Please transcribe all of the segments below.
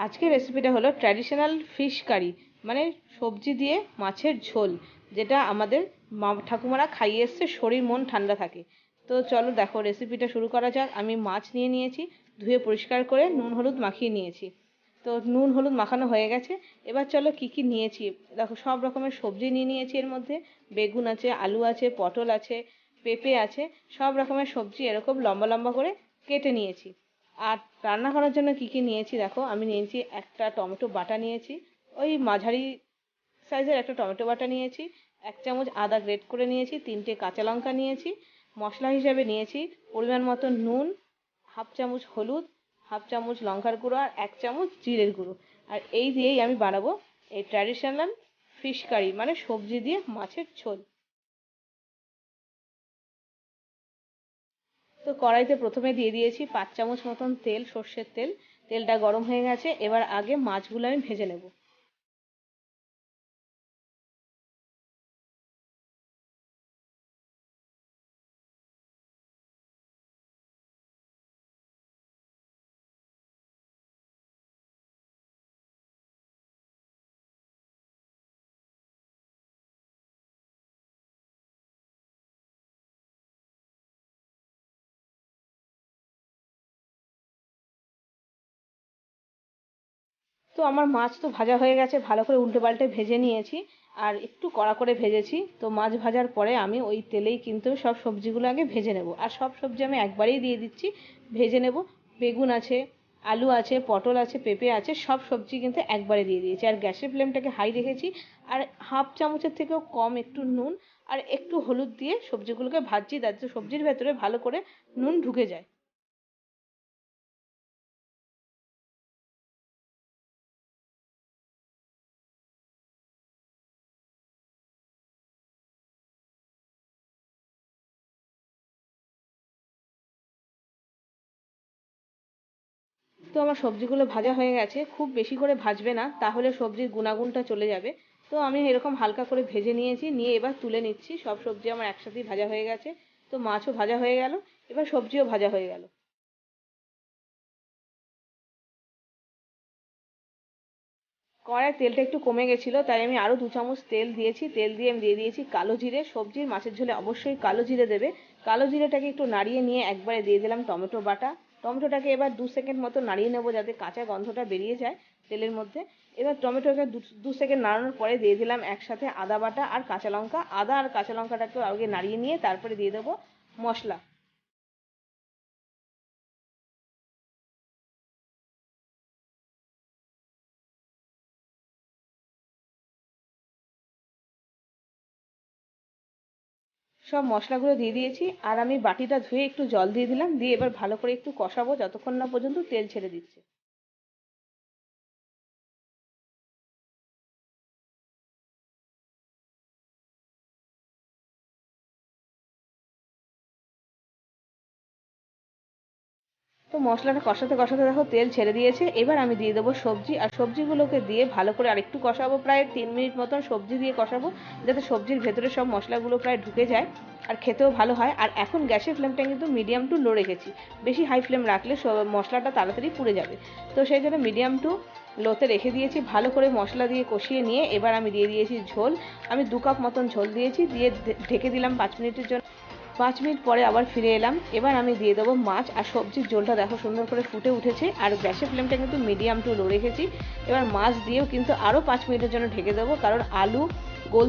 আজকের রেসিপিটা হলো ট্র্যাডিশনাল ফিশ কারি, মানে সবজি দিয়ে মাছের ঝোল, যেটা আমাদের মা ঠাকুমারা খাইয়ে এসছে, শরীর মন ঠান্ডা থাকে। তো চলো দেখো রেসিপিটা শুরু করা যাক। আমি মাছ নিয়ে নিয়েছি, ধুয়ে পরিষ্কার করে নুন হলুদ মাখিয়ে নিয়েছি। তো নুন হলুদ মাখানো হয়ে গেছে। এবার চলো কি কি নিয়েছি দেখো। সব রকমের সবজি নিয়ে নিয়েছি। এর মধ্যে বেগুন আছে, আলু আছে, পটল আছে, পেঁপে আছে। সব রকমের সবজি এরকম লম্বা লম্বা করে কেটে নিয়েছি। আর রান্না করার জন্য কি কি নিয়েছি দেখো। আমি নিয়েছি একটা টমেটো বাটা নিয়েছি, ওই মাঝারি সাইজের একটা টমেটো বাটা নিয়েছি। 1 চামচ আদা গ্রেট করে নিয়েছি। 3টে কাঁচা লঙ্কা নিয়েছি। মশলা হিসাবে নিয়েছি পরিমাণ মতো নুন, 1/2 চামচ হলুদ, 1/2 চামচ লঙ্কার গুঁড়ো, আর 1 চামচ জিরের গুঁড়ো। আর এই দিয়েই আমি বানাবো এই ট্র্যাডিশনাল ফিশ কারি, মানে সবজি দিয়ে মাছের ঝোল। তো কড়াইতে প্রথমে দিয়ে দিয়েছি 5 চামচ মতন তেল, সর্ষের তেল। তেলটা গরম হয়ে গেছে, এবার আগে মাছগুলো আমি ভেজে নেব। তো আমার মাছ তো ভাজা হয়ে গেছে, ভালো করে উল্টে পাল্টে ভেজে নিয়েছি। আর একটু কড়া করে ভেজেছি। তো মাছ ভাজার পরে আমি ওই তেলেই কিন্তু সব সবজিগুলো আগে ভেজে নেব। আর সব সবজি আমি একবারেই দিয়ে দিচ্ছি, ভেজে নেব। বেগুন আছে, আলু আছে, পটল আছে, পেঁপে আছে, সব সবজি কিন্তু একবারে দিয়ে দিয়েছি। আর গ্যাসের ফ্লেমটাকে হাই রেখেছি। আর 1/2 চামচের থেকেও কম একটু নুন আর একটু হলুদ দিয়ে সবজিগুলোকে ভাজছি, যাতে সবজির ভেতরে ভালো করে নুন ঢুকে যায়। তো আমার সবজিগুলো ভাজা হয়ে গেছে। খুব বেশি করে ভাজবে না, তাহলে সবজির গুণাগুণটা চলে যাবে। তো আমি এরকম হালকা করে ভেজে নিয়েছি, নিয়ে এবার তুলে নিচ্ছি। সব সবজি আমার একসাথেই ভাজা হয়ে গেছে। তো মাছও ভাজা হয়ে গেল, এবার সবজিও ভাজা হয়ে গেল। কড়াইয়ের তেলটা একটু কমে গেছিলো, তাই আমি আরো 2 চামচ তেল দিয়েছি। তেল দিয়ে আমি দিয়ে দিয়েছি কালো জিরে। সবজির মাছের ঝোলে অবশ্যই কালো জিরে দেবে। কালো জিরেটাকে একটু নাড়িয়ে নিয়ে একবারে দিয়ে দিলাম টমেটো বাটা। টমেটোটাকে এবার 2 সেকেন্ড মতো নাড়িয়ে নেবো, যাতে কাঁচা গন্ধটা বেরিয়ে যায় তেলের মধ্যে। এবার টমেটোকে দু সেকেন্ড নাড়ানোর পরে দিয়ে দিলাম একসাথে আদা বাটা আর কাঁচা লঙ্কা। আদা আর কাঁচা লঙ্কাটাকে আগে নাড়িয়ে নিয়ে তারপরে দিয়ে দেবো মশলা। সব মশলাগুলো দিয়ে দিয়েছি, আর আমি বাটিটা ধুয়ে একটু জল দিয়ে দিলাম। দিয়ে এবার ভালো করে একটু কষাবো যতক্ষণ না পর্যন্ত তেল ছেড়ে দিচ্ছে। তো মশলাটা কষাতে কষাতে দেখো তেল ছেড়ে দিয়েছে। এবার আমি দিয়ে দেবো সবজি, আর সবজিগুলোকে দিয়ে ভালো করে আরেকটু কষাবো। প্রায় 3 মিনিট মতন সবজি দিয়ে কষাবো, যাতে সবজির ভেতরে সব মশলাগুলো প্রায় ঢুকে যায় আর খেতেও ভালো হয়। আর এখন গ্যাসের ফ্লেমটা কিন্তু মিডিয়াম টু লো রেখেছি। বেশি হাই ফ্লেম রাখলে মশলাটা তাড়াতাড়ি পুড়ে যাবে। তো সেই জন্য মিডিয়াম টু লোতে রেখে দিয়েছি। ভালো করে মশলা দিয়ে কষিয়ে নিয়ে এবার আমি দিয়ে দিয়েছি ঝোল। আমি 2 কাপ মতন ঝোল দিয়েছি, দিয়ে ঢেকে দিলাম 5 মিনিটের জন্য। 5 মিনিট পরে আবার ফিরে এলাম। এবার আমি দিয়ে দেবো মাছ। আর সবজির ঝোলটা দেখো সুন্দর করে ফুটে উঠেছে, আর গ্যাসের ফ্লেমটা কিন্তু মিডিয়াম টু লো রেখেছি। এবার মাছ দিয়েও কিন্তু আরও 5 মিনিটের জন্য ঢেকে দেবো, কারণ আলু গোল।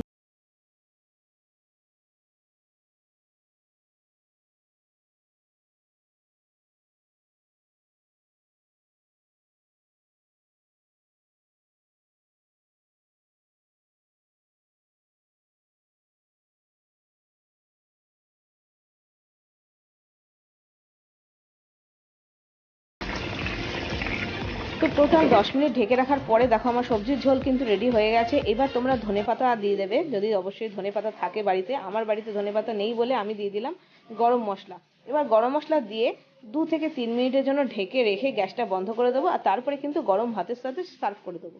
তো টোটাল 10 মিনিট ঢেকে রাখার পরে দেখো আমার সবজির ঝোল কিন্তু রেডি হয়ে গেছে। এবার তোমরা ধনেপাতা দিয়ে দেবে, যদি অবশ্যই ধনেপাতা থাকে বাড়িতে। আমার বাড়িতে ধনেপাতা নেই বলে আমি দিয়ে দিলাম গরম মশলা। এবার গরম মশলা দিয়ে 2 থেকে 3 মিনিটের জন্য ঢেকে রেখে গ্যাসটা বন্ধ করে দেবো, আর তারপরে কিন্তু গরম ভাতের সাথে সার্ভ করে দেবো।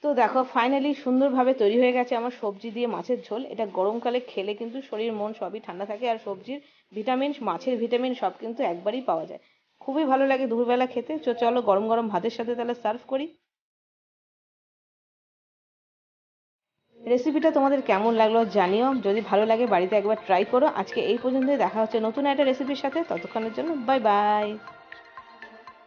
তো দেখো ফাইনালি সুন্দরভাবে তৈরি হয়ে গেছে আমার সবজি দিয়ে মাছের ঝোল। এটা গরমকালে খেলে কিন্তু শরীর মন সবই ঠান্ডা থাকে, আর সবজির ভিটামিন, মাছের ভিটামিন সব কিন্তু একবারই পাওয়া যায়। খুবই ভালো লাগে দুপুরবেলা খেতে। চলো গরম গরম ভাতের সাথে তাহলে সার্ভ করি। রেসিপিটা তোমাদের কেমন লাগলো জানিও, যদি ভালো লাগে বাড়িতে একবার ট্রাই করো। আজকে এই পর্যন্তই, দেখা হচ্ছে নতুন একটা রেসিপির সাথে, ততক্ষণের জন্য বাই বাই।